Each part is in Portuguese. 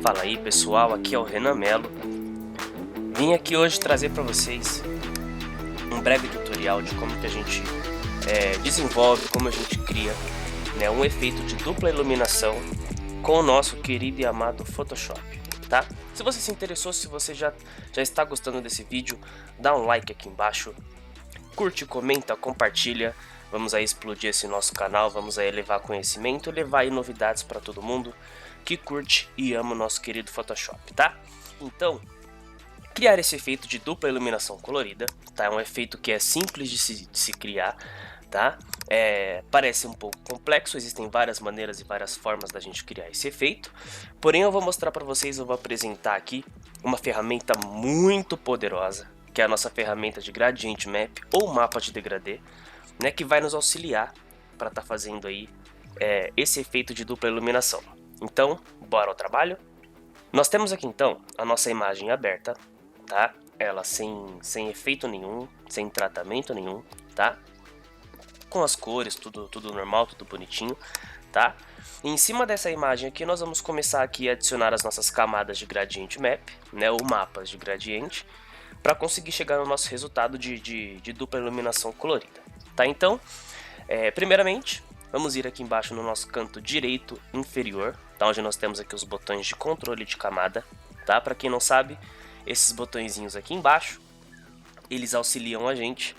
Fala aí pessoal, aqui é o Renan Melo. Vim aqui hoje trazer para vocês um breve tutorial de como que a gente desenvolve, como a gente cria, né, um efeito de dupla iluminação com o nosso querido e amado Photoshop, tá? Se você se interessou, se você já está gostando desse vídeo, dá um like aqui embaixo, curte, comenta, compartilha. Vamos aí explodir esse nosso canal, vamos aí levar conhecimento, levar aí novidades para todo mundo que curte e ama o nosso querido Photoshop, tá? Então, criar esse efeito de dupla iluminação colorida, tá? É um efeito que é simples de se criar, tá? Parece um pouco complexo, existem várias maneiras e várias formas da gente criar esse efeito, porém eu vou mostrar para vocês, eu vou apresentar aqui uma ferramenta muito poderosa, que é a nossa ferramenta de Gradient Map ou mapa de degradê, né, que vai nos auxiliar para estar fazendo aí esse efeito de dupla iluminação. Então, bora ao trabalho? Nós temos aqui então a nossa imagem aberta, tá? Ela sem efeito nenhum, sem tratamento nenhum, tá? Com as cores, tudo normal, tudo bonitinho, tá? E em cima dessa imagem aqui nós vamos começar aqui a adicionar as nossas camadas de Gradient Map, né, ou mapas de gradiente, para conseguir chegar no nosso resultado de dupla iluminação colorida, tá? Então, primeiramente, vamos ir aqui embaixo no nosso canto direito inferior, tá? Onde nós temos aqui os botões de controle de camada, tá? Para quem não sabe, esses botõezinhos aqui embaixo, eles auxiliam a gente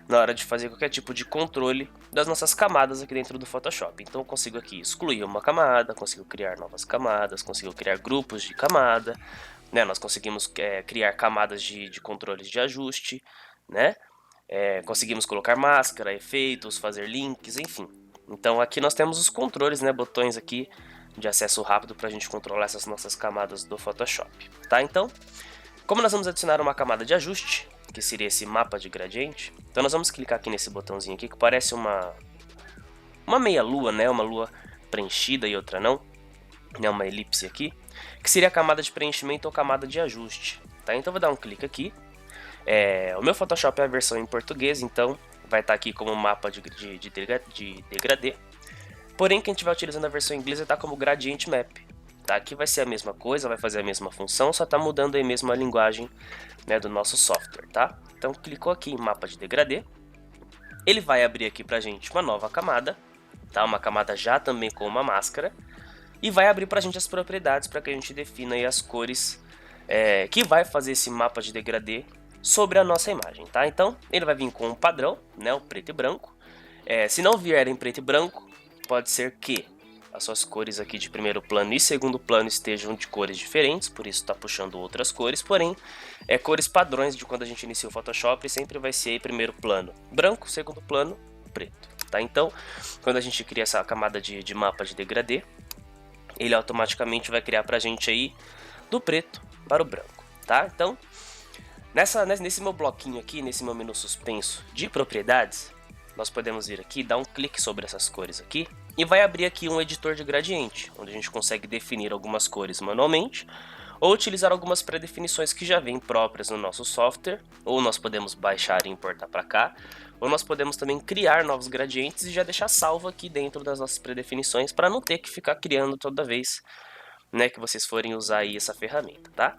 na hora de fazer qualquer tipo de controle das nossas camadas aqui dentro do Photoshop. Então eu consigo aqui excluir uma camada, consigo criar novas camadas, consigo criar grupos de camada, né? Nós conseguimos criar camadas de controles de ajuste, né? Conseguimos colocar máscara, efeitos, fazer links, enfim. Então aqui nós temos os controles, né, botões aqui de acesso rápido para a gente controlar essas nossas camadas do Photoshop, tá? Então, como nós vamos adicionar uma camada de ajuste, que seria esse mapa de gradiente, então nós vamos clicar aqui nesse botãozinho aqui que parece uma meia lua, né, uma lua preenchida e outra não, né, uma elipse aqui, que seria a camada de preenchimento ou camada de ajuste, tá? Então eu vou dar um clique aqui. O meu Photoshop é a versão em português, então vai estar aqui como mapa de degradê. Porém, quem estiver utilizando a versão em inglês vai estar como Gradient Map. Tá? Aqui vai ser a mesma coisa, vai fazer a mesma função, só está mudando aí mesmo a linguagem, né, do nosso software, tá? Então clicou aqui em mapa de degradê. Ele vai abrir aqui pra gente uma nova camada, tá? Uma camada já também com uma máscara. E vai abrir pra gente as propriedades para que a gente defina aí as cores que vai fazer esse mapa de degradê sobre a nossa imagem, tá? Então ele vai vir com um padrão, né, o preto e branco. Se não vier em preto e branco, pode ser que as suas cores aqui de primeiro plano e segundo plano estejam de cores diferentes, por isso está puxando outras cores, porém cores padrões de quando a gente inicia o Photoshop sempre vai ser aí primeiro plano branco, segundo plano preto, tá? Então quando a gente cria essa camada de mapa de degradê, ele automaticamente vai criar pra gente aí do preto para o branco, tá? Então nesse meu bloquinho aqui, nesse meu menu suspenso de propriedades, nós podemos vir aqui, dar um clique sobre essas cores aqui e vai abrir aqui um editor de gradiente, onde a gente consegue definir algumas cores manualmente ou utilizar algumas pré-definições que já vêm próprias no nosso software, ou nós podemos baixar e importar para cá, ou nós podemos também criar novos gradientes e já deixar salvo aqui dentro das nossas pré-definições para não ter que ficar criando toda vez, né, que vocês forem usar aí essa ferramenta, tá?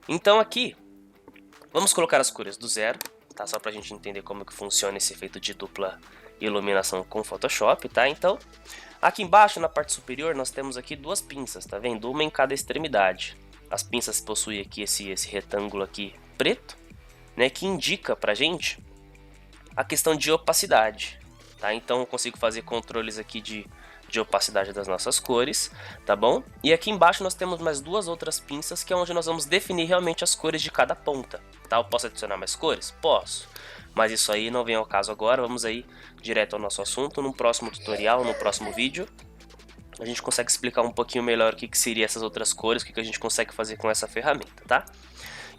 Então aqui vamos colocar as cores do zero, tá? Só pra gente entender como que funciona esse efeito de dupla iluminação com Photoshop, tá? Então, aqui embaixo na parte superior nós temos aqui duas pinças, tá vendo? Uma em cada extremidade. As pinças possuem aqui esse retângulo aqui preto, né? Que indica pra gente a questão de opacidade, tá? Então eu consigo fazer controles aqui de opacidade das nossas cores, tá bom? E aqui embaixo nós temos mais duas outras pinças que é onde nós vamos definir realmente as cores de cada ponta, tá? Eu posso adicionar mais cores? Posso, mas isso aí não vem ao caso agora, vamos aí direto ao nosso assunto. No próximo tutorial, no próximo vídeo, a gente consegue explicar um pouquinho melhor o que seria essas outras cores, o que a gente consegue fazer com essa ferramenta, tá?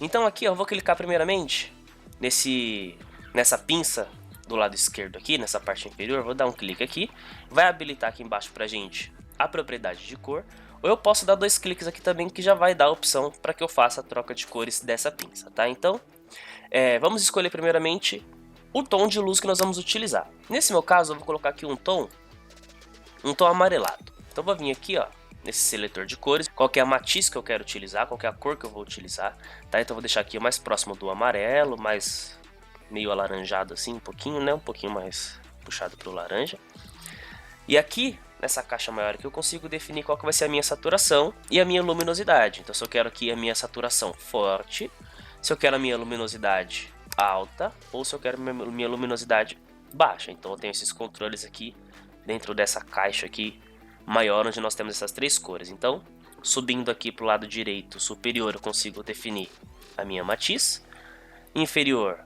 Então aqui eu vou clicar primeiramente nessa pinça do lado esquerdo aqui, nessa parte inferior, vou dar um clique aqui, vai habilitar aqui embaixo pra gente a propriedade de cor, ou eu posso dar dois cliques aqui também que já vai dar a opção para que eu faça a troca de cores dessa pinça, tá? Então, vamos escolher primeiramente o tom de luz que nós vamos utilizar. Nesse meu caso, eu vou colocar aqui um tom amarelado. Então vou vir aqui, ó, nesse seletor de cores, qual que é a matiz que eu quero utilizar, qual que é a cor que eu vou utilizar, tá? Então eu vou deixar aqui o mais próximo do amarelo, mais meio alaranjado assim, um pouquinho, né? Um pouquinho mais puxado para o laranja. E aqui, nessa caixa maior aqui, eu consigo definir qual que vai ser a minha saturação e a minha luminosidade. Então se eu quero aqui a minha saturação forte, se eu quero a minha luminosidade alta, ou se eu quero a minha luminosidade baixa. Então eu tenho esses controles aqui dentro dessa caixa aqui maior, onde nós temos essas três cores. Então, subindo aqui para o lado direito superior, eu consigo definir a minha matiz. Inferior,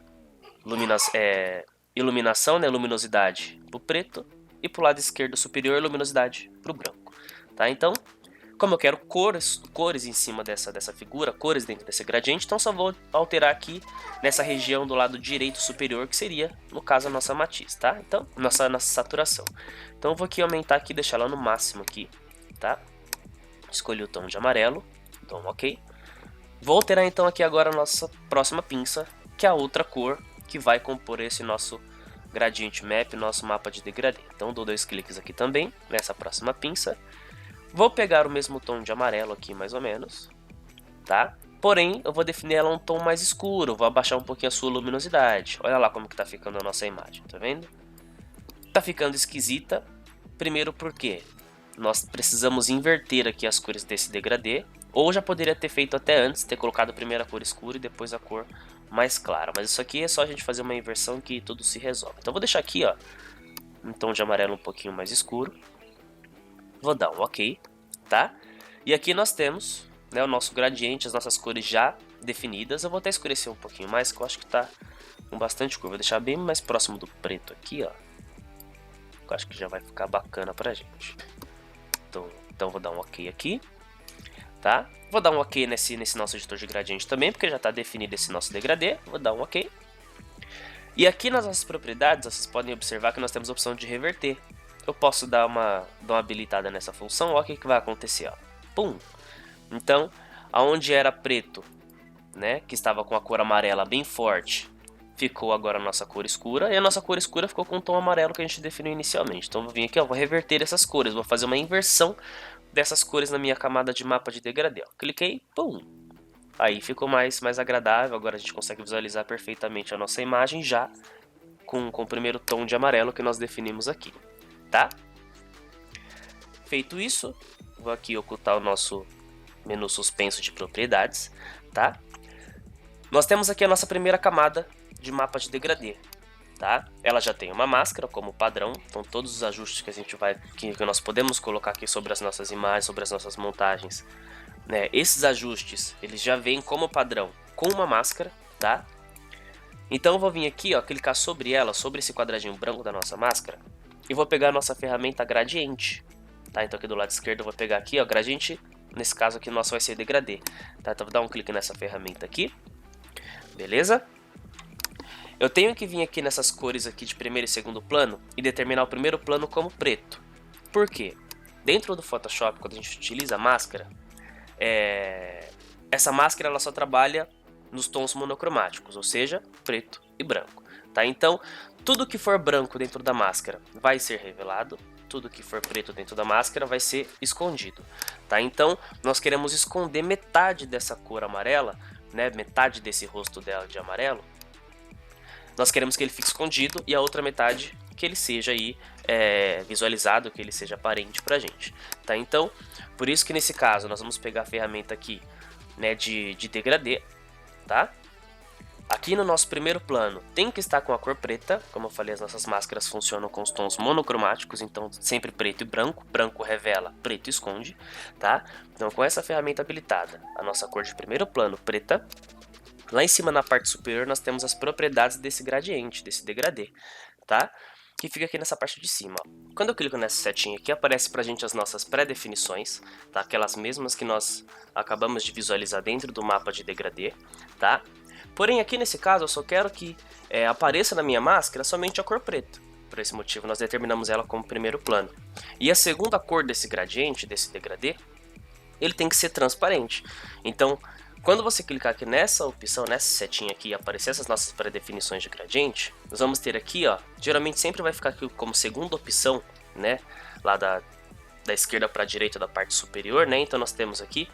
iluminação, né, luminosidade para o preto. E para o lado esquerdo superior, luminosidade para o branco. Tá? Então, como eu quero cores em cima dessa figura, cores dentro desse gradiente, então só vou alterar aqui nessa região do lado direito superior, que seria, no caso, a nossa matiz, tá? Então, nossa saturação. Então eu vou aqui aumentar aqui, deixar ela no máximo aqui, tá? Escolhi o tom de amarelo, então ok. Vou alterar então aqui agora a nossa próxima pinça, que é a outra cor que vai compor esse nosso Gradient Map, nosso mapa de degradê. Então dou 2 cliques aqui também, nessa próxima pinça. Vou pegar o mesmo tom de amarelo aqui, mais ou menos, tá? Porém, eu vou definir ela um tom mais escuro, vou abaixar um pouquinho a sua luminosidade. Olha lá como que tá ficando a nossa imagem, tá vendo? Tá ficando esquisita, primeiro porque nós precisamos inverter aqui as cores desse degradê, ou já poderia ter feito até antes, ter colocado primeiro a cor escura e depois a cor mais clara. Mas isso aqui é só a gente fazer uma inversão que tudo se resolve. Então eu vou deixar aqui, ó, um tom de amarelo um pouquinho mais escuro. Vou dar um ok, tá? E aqui nós temos, né, o nosso gradiente, as nossas cores já definidas. Eu vou até escurecer um pouquinho mais, que eu acho que tá com bastante cor. Vou deixar bem mais próximo do preto aqui, ó. Eu acho que já vai ficar bacana pra gente. Então vou dar um ok aqui, tá? Vou dar um ok nesse nosso editor de gradiente também, porque já tá definido esse nosso degradê. Vou dar um ok. E aqui nas nossas propriedades, vocês podem observar que nós temos a opção de reverter. Eu posso dar uma habilitada nessa função, olha o que vai acontecer, ó. Pum! Então, aonde era preto, né, que estava com a cor amarela bem forte, ficou agora a nossa cor escura, e a nossa cor escura ficou com o tom amarelo que a gente definiu inicialmente. Então, eu vou vir aqui, ó, vou reverter essas cores, vou fazer uma inversão dessas cores na minha camada de mapa de degradê, ó. Cliquei, pum! Aí ficou mais agradável, agora a gente consegue visualizar perfeitamente a nossa imagem já com o primeiro tom de amarelo que nós definimos aqui. Tá? Feito isso, vou aqui ocultar o nosso menu suspenso de propriedades, tá? Nós temos aqui a nossa primeira camada de mapa de degradê, tá? Ela já tem uma máscara como padrão, então todos os ajustes que a gente que nós podemos colocar aqui sobre as nossas imagens, sobre as nossas montagens, né? Esses ajustes, eles já vêm como padrão com uma máscara, tá? Então eu vou vir aqui, ó, clicar sobre ela, sobre esse quadradinho branco da nossa máscara, e vou pegar a nossa ferramenta gradiente, tá? Então aqui do lado esquerdo eu vou pegar aqui, ó, gradiente, nesse caso aqui o nosso vai ser degradê, tá? Então vou dar um clique nessa ferramenta aqui, beleza? Eu tenho que vir aqui nessas cores aqui de primeiro e segundo plano e determinar o primeiro plano como preto. Por quê? Dentro do Photoshop, quando a gente utiliza a máscara, essa máscara ela só trabalha nos tons monocromáticos, ou seja, preto e branco, tá? Então, tudo que for branco dentro da máscara vai ser revelado, tudo que for preto dentro da máscara vai ser escondido, tá? Então, nós queremos esconder metade dessa cor amarela, né? Metade desse rosto dela de amarelo, nós queremos que ele fique escondido e a outra metade que ele seja aí visualizado, que ele seja aparente pra gente, tá? Então, por isso que nesse caso nós vamos pegar a ferramenta aqui, né, de degradê, tá? Aqui no nosso primeiro plano tem que estar com a cor preta, como eu falei, as nossas máscaras funcionam com os tons monocromáticos, então sempre preto e branco, branco revela, preto esconde, tá? Então com essa ferramenta habilitada, a nossa cor de primeiro plano preta, lá em cima na parte superior nós temos as propriedades desse gradiente, desse degradê, tá? Que fica aqui nessa parte de cima, ó. Quando eu clico nessa setinha aqui, aparece pra gente as nossas pré-definições, tá? Aquelas mesmas que nós acabamos de visualizar dentro do mapa de degradê, tá? Porém, aqui nesse caso, eu só quero que apareça na minha máscara somente a cor preta. Por esse motivo, nós determinamos ela como primeiro plano. E a segunda cor desse gradiente, desse degradê, ele tem que ser transparente. Então, quando você clicar aqui nessa opção, nessa setinha aqui, e aparecer essas nossas pré-definições de gradiente, nós vamos ter aqui, ó, geralmente sempre vai ficar aqui como segunda opção, né, lá da esquerda para a direita da parte superior, né? Então nós temos aqui,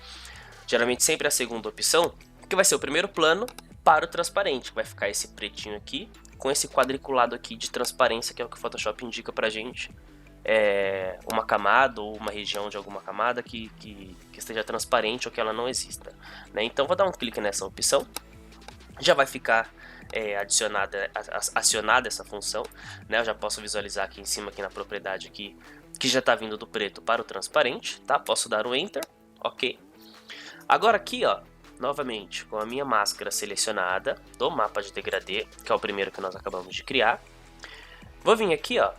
geralmente sempre a segunda opção, que vai ser o primeiro plano para o transparente, que vai ficar esse pretinho aqui, com esse quadriculado aqui de transparência, que é o que o Photoshop indica pra gente, uma camada ou uma região de alguma camada que esteja transparente ou que ela não exista, né? Então vou dar um clique nessa opção, já vai ficar acionada essa função, né? Eu já posso visualizar aqui em cima, aqui na propriedade aqui, que já está vindo do preto para o transparente, tá? Posso dar um Enter, ok. Agora aqui, ó, novamente, com a minha máscara selecionada do mapa de degradê, que é o primeiro que nós acabamos de criar, vou vir aqui, ó,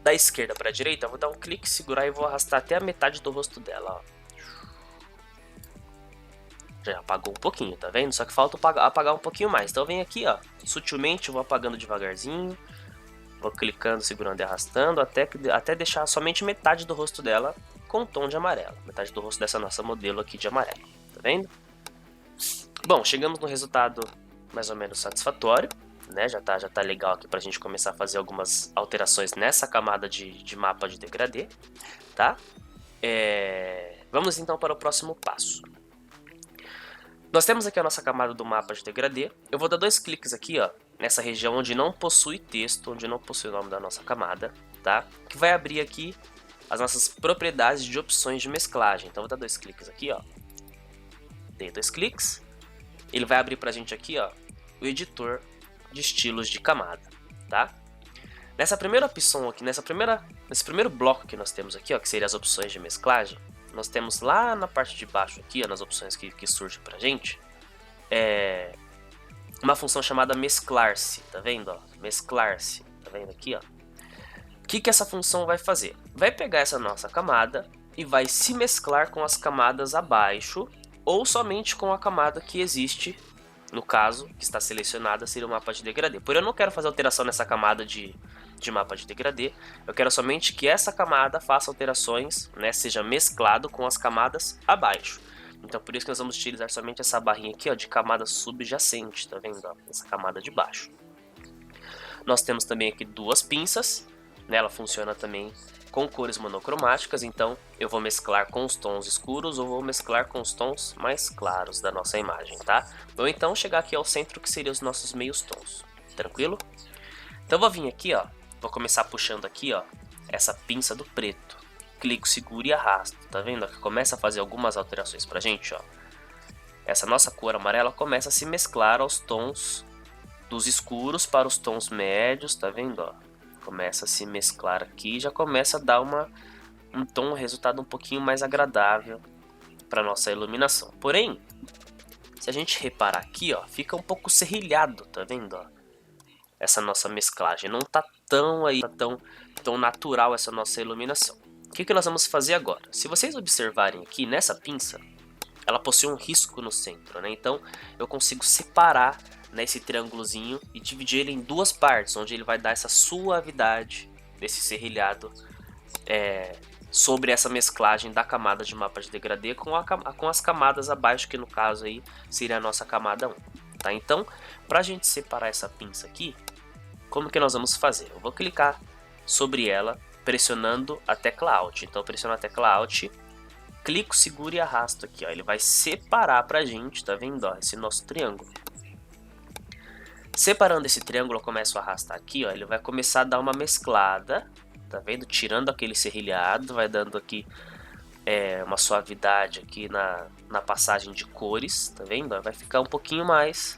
da esquerda para a direita, vou dar um clique, segurar e vou arrastar até a metade do rosto dela, ó. Já apagou um pouquinho, tá vendo? Só que falta apagar um pouquinho mais. Então vem aqui, ó, sutilmente eu vou apagando devagarzinho, vou clicando, segurando e arrastando até deixar somente metade do rosto dela com tom de amarelo. Metade do rosto dessa nossa modelo aqui de amarelo, tá vendo? Bom, chegamos no resultado mais ou menos satisfatório, né? Já tá legal aqui pra gente começar a fazer algumas alterações nessa camada de mapa de degradê, tá? Vamos então para o próximo passo. Nós temos aqui a nossa camada do mapa de degradê. Eu vou dar 2 cliques aqui, ó, nessa região onde não possui texto, onde não possui o nome da nossa camada, tá? Que vai abrir aqui as nossas propriedades de opções de mesclagem. Então vou dar 2 cliques aqui, ó. Dei 2 cliques. Ele vai abrir pra gente aqui, ó, o editor de estilos de camada, tá? Nessa primeira opção aqui, nesse primeiro bloco que nós temos aqui, ó, que seria as opções de mesclagem, nós temos lá na parte de baixo aqui, ó, nas opções que surgem pra gente, uma função chamada mesclar-se, tá vendo, ó? Mesclar-se, tá vendo aqui, ó? O que essa função vai fazer? Vai pegar essa nossa camada e vai se mesclar com as camadas abaixo ou somente com a camada que existe, no caso, que está selecionada, seria o mapa de degradê. Porém, eu não quero fazer alteração nessa camada de mapa de degradê, eu quero somente que essa camada faça alterações, né, seja mesclado com as camadas abaixo. Então por isso que nós vamos utilizar somente essa barrinha aqui, ó, de camada subjacente, tá vendo? Ó, essa camada de baixo. Nós temos também aqui 2 pinças, né, ela funciona também com cores monocromáticas, então eu vou mesclar com os tons escuros ou vou mesclar com os tons mais claros da nossa imagem, tá? Ou então chegar aqui ao centro, que seriam os nossos meios tons, tranquilo? Então eu vou vir aqui, ó, vou começar puxando aqui, ó, essa pinça do preto. Clico, seguro e arrasto, tá vendo? Que começa a fazer algumas alterações pra gente, ó. Essa nossa cor amarela começa a se mesclar aos tons dos escuros para os tons médios, tá vendo, ó? Começa a se mesclar aqui e já começa a dar um tom, um resultado um pouquinho mais agradável para nossa iluminação. Porém, se a gente reparar aqui, ó, fica um pouco serrilhado, tá vendo, ó? Essa nossa mesclagem não tá tão natural essa nossa iluminação. O que nós vamos fazer agora? Se vocês observarem aqui nessa pinça, ela possui um risco no centro, né? Então eu consigo separar, né, esse triângulozinho e dividir ele em 2 partes, onde ele vai dar essa suavidade desse serrilhado sobre essa mesclagem da camada de mapa de degradê com as camadas abaixo, que no caso aí seria a nossa camada 1. Tá? Então, para a gente separar essa pinça aqui, como que nós vamos fazer? Eu vou clicar sobre ela pressionando a tecla Alt. Então eu pressiono a tecla Alt, clico, seguro e arrasto aqui, ó. Ele vai separar pra gente, tá vendo, ó, esse nosso triângulo. Separando esse triângulo, eu começo a arrastar aqui, ó, ele vai começar a dar uma mesclada, tá vendo? Tirando aquele serrilhado, vai dando aqui uma suavidade aqui na passagem de cores, tá vendo? Vai ficar um pouquinho mais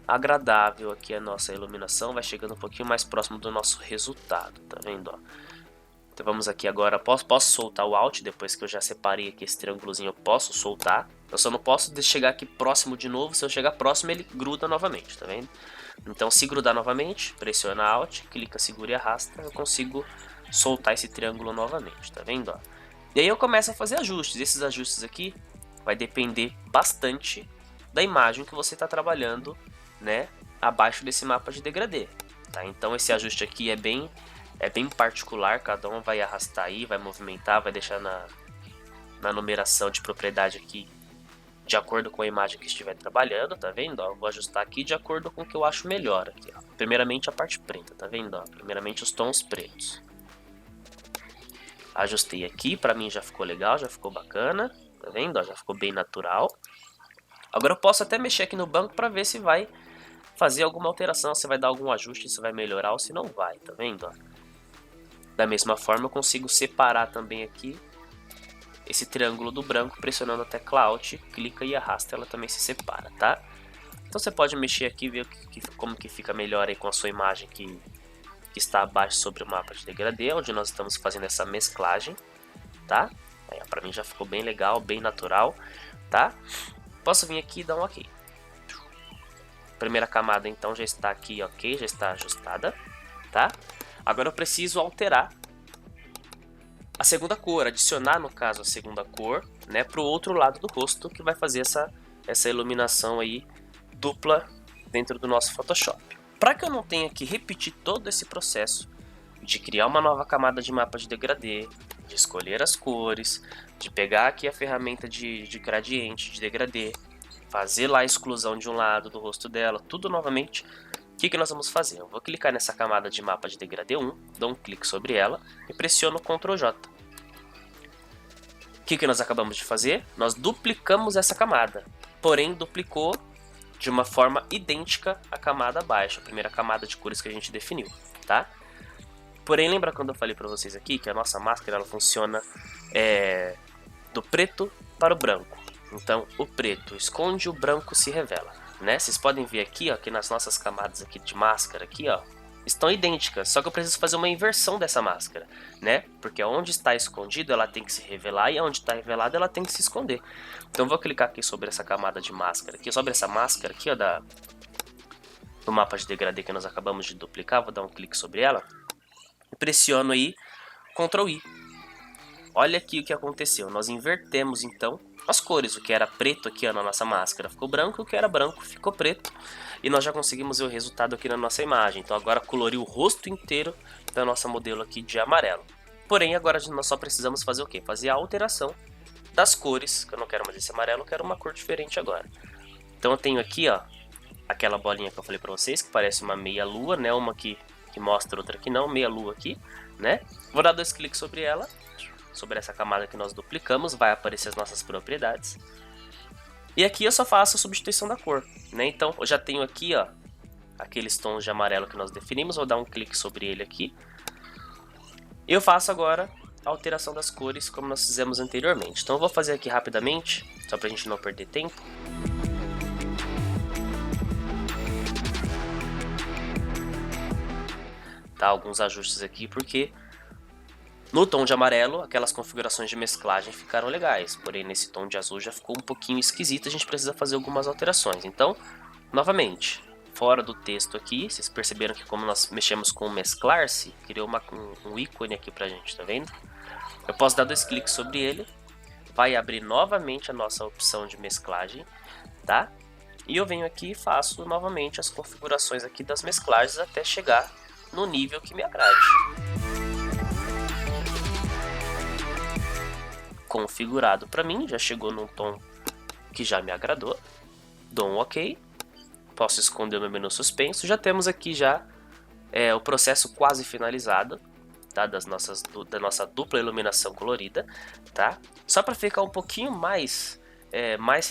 agradável aqui a nossa iluminação, vai chegando um pouquinho mais próximo do nosso resultado, tá vendo, ó? Então vamos aqui agora, posso soltar o Alt, depois que eu já separei aqui esse triângulozinho, eu posso soltar. Eu só não posso chegar aqui próximo de novo, se eu chegar próximo ele gruda novamente, tá vendo? Então se grudar novamente, pressiona Alt, clica, segura e arrasta, eu consigo soltar esse triângulo novamente, tá vendo, ó? E aí eu começo a fazer ajustes, esses ajustes aqui vai depender bastante da imagem que você está trabalhando, né, abaixo desse mapa de degradê, tá? Então esse ajuste aqui é bem particular, cada um vai arrastar aí, vai movimentar, vai deixar na numeração de propriedade aqui de acordo com a imagem que estiver trabalhando, tá vendo? Ó, eu vou ajustar aqui de acordo com o que eu acho melhor aqui, ó. Primeiramente a parte preta, tá vendo? Ó? Primeiramente os tons pretos. Ajustei aqui, pra mim já ficou legal, já ficou bacana. Tá vendo? Ó, já ficou bem natural. Agora eu posso até mexer aqui no banco pra ver se vai fazer alguma alteração, se vai dar algum ajuste, se vai melhorar ou se não vai, tá vendo? Ó? Da mesma forma eu consigo separar também aqui esse triângulo do branco, pressionando a tecla Alt, clica e arrasta, ela também se separa, tá? Então você pode mexer aqui e ver como que fica melhor aí com a sua imagem que está abaixo sobre o mapa de degradê, onde nós estamos fazendo essa mesclagem, tá? Aí, pra mim já ficou bem legal, bem natural, tá? Posso vir aqui e dar um OK. Primeira camada então já está aqui OK, já está ajustada, tá? Agora eu preciso alterar a segunda cor, adicionar no caso a segunda cor, né, para o outro lado do rosto, que vai fazer essa iluminação aí dupla dentro do nosso Photoshop. Para que eu não tenha que repetir todo esse processo de criar uma nova camada de mapa de degradê, de escolher as cores, de pegar aqui a ferramenta de gradiente, de degradê, fazer lá a exclusão de um lado do rosto dela, tudo novamente, o que nós vamos fazer? Eu vou clicar nessa camada de mapa de degradê 1, dou um clique sobre ela e pressiono Ctrl J. O que nós acabamos de fazer? Nós duplicamos essa camada, porém duplicou de uma forma idêntica à camada abaixo, a primeira camada de cores que a gente definiu, tá? Porém, lembra quando eu falei para vocês aqui que a nossa máscara ela funciona do preto para o branco. Então, o preto esconde, o branco se revela, né? Vocês podem ver aqui, ó, que nas nossas camadas aqui de máscara aqui, ó, estão idênticas, só que eu preciso fazer uma inversão dessa máscara, né? Porque onde está escondido ela tem que se revelar e onde está revelada ela tem que se esconder. Então eu vou clicar aqui sobre essa camada de máscara aqui, sobre essa máscara aqui, ó, do mapa de degradê que nós acabamos de duplicar, vou dar um clique sobre ela e pressiono aí Ctrl I. Olha aqui o que aconteceu, nós invertemos então as cores, o que era preto aqui ó, na nossa máscara ficou branco, o que era branco ficou preto, e nós já conseguimos ver o resultado aqui na nossa imagem. Então agora coloriu o rosto inteiro da nossa modelo aqui de amarelo. Porém agora nós só precisamos fazer o quê? Fazer a alteração das cores, que eu não quero mais esse amarelo, eu quero uma cor diferente agora. Então eu tenho aqui ó, aquela bolinha que eu falei pra vocês, que parece uma meia lua, né? Uma que mostra, outra que não, meia lua aqui, né? Vou dar 2 cliques sobre ela, sobre essa camada que nós duplicamos, vai aparecer as nossas propriedades. E aqui eu só faço a substituição da cor, né? Então eu já tenho aqui, ó, aqueles tons de amarelo que nós definimos, vou dar um clique sobre ele aqui. E eu faço agora a alteração das cores como nós fizemos anteriormente. Então eu vou fazer aqui rapidamente, só pra gente não perder tempo. Tá, alguns ajustes aqui, porque no tom de amarelo, aquelas configurações de mesclagem ficaram legais, porém nesse tom de azul já ficou um pouquinho esquisito, a gente precisa fazer algumas alterações. Então, novamente, fora do texto aqui, vocês perceberam que como nós mexemos com mesclar-se, criou um ícone aqui pra gente, tá vendo? Eu posso dar 2 cliques sobre ele, vai abrir novamente a nossa opção de mesclagem, tá? E eu venho aqui e faço novamente as configurações aqui das mesclagens até chegar no nível que me agrade. Configurado para mim, já chegou num tom que já me agradou, dou um OK, posso esconder o meu menu suspenso, já temos aqui já o processo quase finalizado, tá? Da nossa dupla iluminação colorida, tá? Só para ficar um pouquinho mais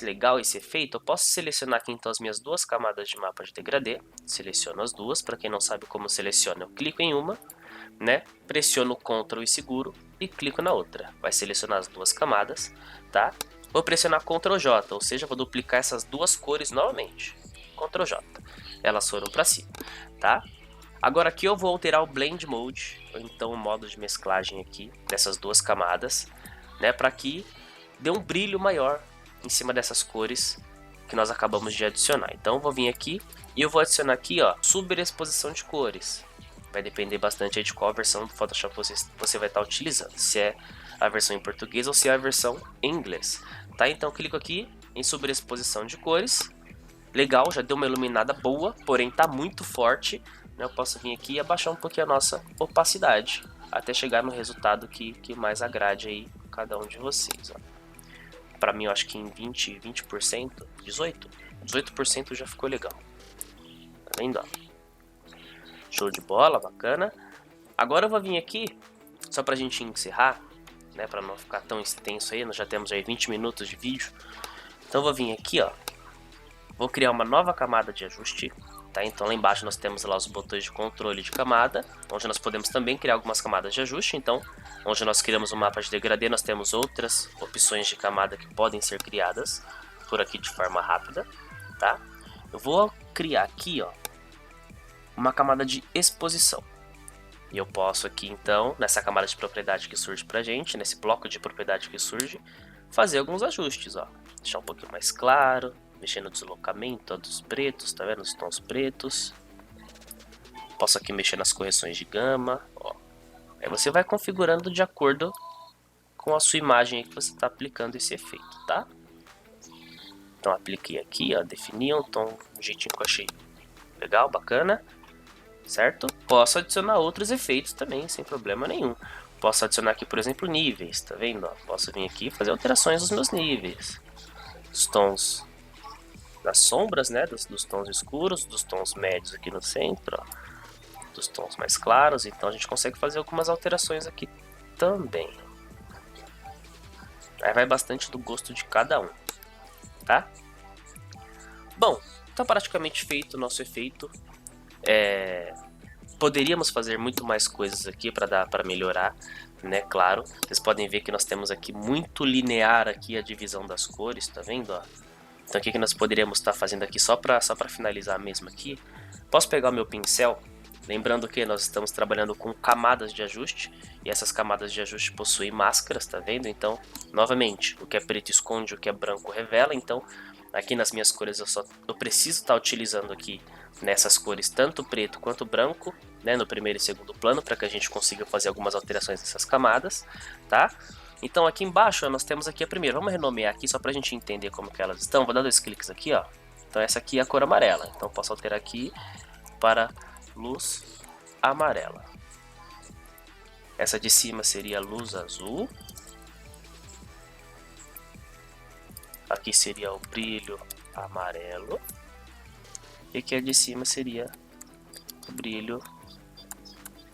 legal esse efeito, eu posso selecionar aqui então as minhas 2 camadas de mapa de degradê, seleciono as duas, para quem não sabe como seleciona, eu clico em uma, né? Pressiono o Ctrl e seguro e clico na outra, vai selecionar as 2 camadas, tá? Vou pressionar Ctrl J, ou seja, vou duplicar essas 2 cores novamente, Ctrl J, elas foram para cima, tá? Agora aqui eu vou alterar o Blend Mode, ou então o modo de mesclagem aqui, dessas 2 camadas, né? Para que dê um brilho maior em cima dessas cores que nós acabamos de adicionar. Então eu vou vir aqui e eu vou adicionar aqui, ó, sobreexposição de cores. Vai depender bastante aí de qual versão do Photoshop você vai estar utilizando, se é a versão em português ou se é a versão em inglês, tá? Então eu clico aqui em sobreexposição de cores, legal, já deu uma iluminada boa, porém tá muito forte, né? Eu posso vir aqui e abaixar um pouquinho a nossa opacidade, até chegar no resultado que mais agrade aí cada um de vocês, ó. Pra mim eu acho que em 20%, 18% já ficou legal, tá vendo, ó? Show de bola, bacana. Agora eu vou vir aqui, só pra gente encerrar, né, para não ficar tão extenso aí. Nós já temos aí 20 minutos de vídeo. Então vou vir aqui, ó, vou criar uma nova camada de ajuste, tá? Então lá embaixo nós temos lá os botões de controle de camada, onde nós podemos também criar algumas camadas de ajuste. Então, onde nós criamos um mapa de degradê, nós temos outras opções de camada que podem ser criadas por aqui de forma rápida, tá? Eu vou criar aqui, ó, uma camada de exposição. E eu posso aqui então, nessa camada de propriedade que surge pra gente, nesse bloco de propriedade que surge, fazer alguns ajustes, ó. Deixar um pouquinho mais claro, mexer no deslocamento, ó, dos pretos, tá vendo? Os tons pretos. Posso aqui mexer nas correções de gama, ó. Aí você vai configurando de acordo com a sua imagem aí que você está aplicando esse efeito, tá? Então apliquei aqui, ó, defini um tom, um jeitinho que eu achei legal, bacana, certo? Posso adicionar outros efeitos também, sem problema nenhum. Posso adicionar aqui, por exemplo, níveis, tá vendo? Ó, posso vir aqui e fazer alterações nos meus níveis. Os tons das sombras, né? Dos tons escuros, dos tons médios aqui no centro, ó, dos tons mais claros. Então a gente consegue fazer algumas alterações aqui também. Aí vai bastante do gosto de cada um, tá? Bom, tá praticamente feito o nosso efeito. Poderíamos fazer muito mais coisas aqui para melhorar, né? Claro, vocês podem ver que nós temos aqui muito linear aqui a divisão das cores, tá vendo? Ó? Então o que nós poderíamos estar fazendo aqui só para finalizar mesmo aqui? Posso pegar o meu pincel, lembrando que nós estamos trabalhando com camadas de ajuste e essas camadas de ajuste possuem máscaras, tá vendo? Então, novamente, o que é preto esconde, o que é branco revela. Então, aqui nas minhas cores eu preciso estar utilizando aqui nessas cores tanto preto quanto branco, né, no primeiro e segundo plano, para que a gente consiga fazer algumas alterações nessas camadas, tá? Então aqui embaixo ó, nós temos aqui a primeira, vamos renomear aqui só para a gente entender como que elas estão. Vou dar 2 cliques aqui, ó. Então essa aqui é a cor amarela, então posso alterar aqui para luz amarela. Essa de cima seria luz azul. Aqui seria o brilho amarelo. E aqui a de cima seria o brilho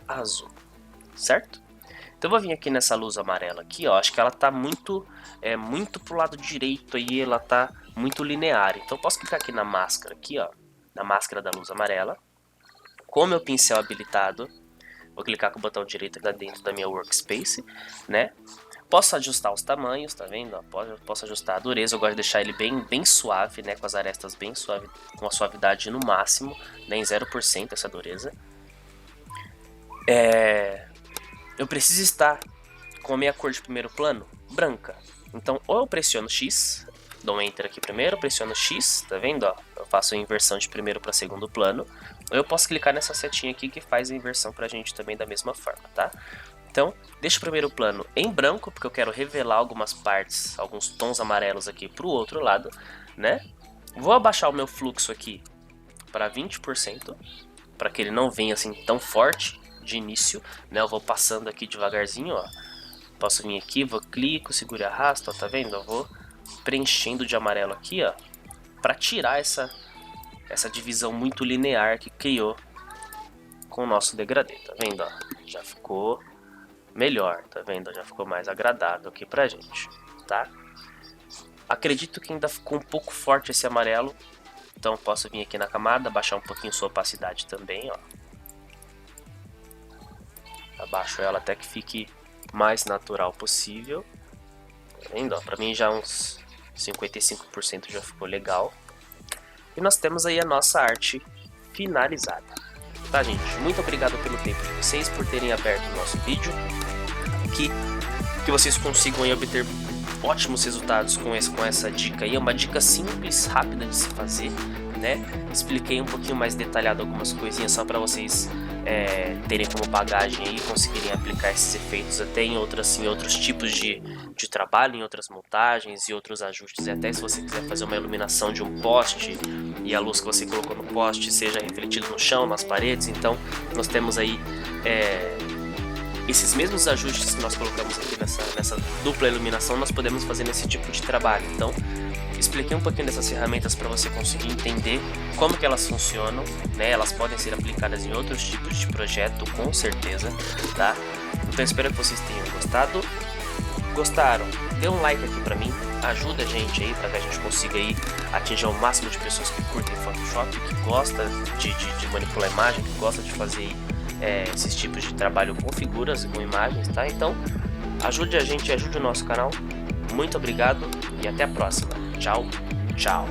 azul, certo? Então eu vou vir aqui nessa luz amarela aqui, ó, acho que ela tá muito pro lado direito aí, ela tá muito linear. Então eu posso clicar aqui na máscara aqui, ó, na máscara da luz amarela. Com o meu pincel habilitado, vou clicar com o botão direito aqui dentro da minha workspace, né? Posso ajustar os tamanhos, tá vendo? Ó, posso ajustar a dureza, eu gosto de deixar ele bem suave, né? Com as arestas bem suave, com a suavidade no máximo, né? Em 0% essa dureza. Eu preciso estar com a minha cor de primeiro plano branca. Então, ou eu pressiono X, dou um Enter aqui primeiro, pressiono X, tá vendo? Ó, eu faço a inversão de primeiro para segundo plano. Ou eu posso clicar nessa setinha aqui que faz a inversão pra gente também da mesma forma, tá? Então, deixa o primeiro plano em branco, porque eu quero revelar algumas partes, alguns tons amarelos aqui pro outro lado, né? Vou abaixar o meu fluxo aqui para 20%, para que ele não venha assim tão forte de início, né? Eu vou passando aqui devagarzinho, ó. Posso vir aqui, vou clico, seguro e arrasto, ó, tá vendo? Eu vou preenchendo de amarelo aqui, ó, para tirar essa divisão muito linear que criou com o nosso degradê, tá vendo? Ó? Já ficou melhor, tá vendo? Já ficou mais agradável aqui pra gente, tá? Acredito que ainda ficou um pouco forte esse amarelo, então posso vir aqui na camada, baixar um pouquinho sua opacidade também, ó. Abaixo ela até que fique mais natural possível, tá vendo? Ó, pra mim já uns 55% já ficou legal. E nós temos aí a nossa arte finalizada. Tá, gente? Muito obrigado pelo tempo de vocês, por terem aberto o nosso vídeo. Que vocês consigam aí obter ótimos resultados com essa dica aí. É uma dica simples, rápida de se fazer, né? Expliquei um pouquinho mais detalhado algumas coisinhas só para vocês terem como bagagem aí, conseguirem aplicar esses efeitos até em outros tipos de trabalho, em outras montagens e outros ajustes. E até se você quiser fazer uma iluminação de um poste e a luz que você colocou no poste seja refletida no chão, nas paredes, então nós temos aí esses mesmos ajustes que nós colocamos aqui nessa dupla iluminação, nós podemos fazer nesse tipo de trabalho. Então expliquei um pouquinho dessas ferramentas para você conseguir entender como que elas funcionam, né? Elas podem ser aplicadas em outros tipos de projeto, com certeza, tá? Então espero que vocês tenham gostado. Gostaram? Dê um like aqui pra mim, ajuda a gente aí para que a gente consiga aí atingir o máximo de pessoas que curtem Photoshop, que gosta de manipular imagem, que gosta de fazer esses tipos de trabalho com figuras e com imagens, tá? Então ajude a gente, ajude o nosso canal. Muito obrigado e até a próxima. Tchau, tchau.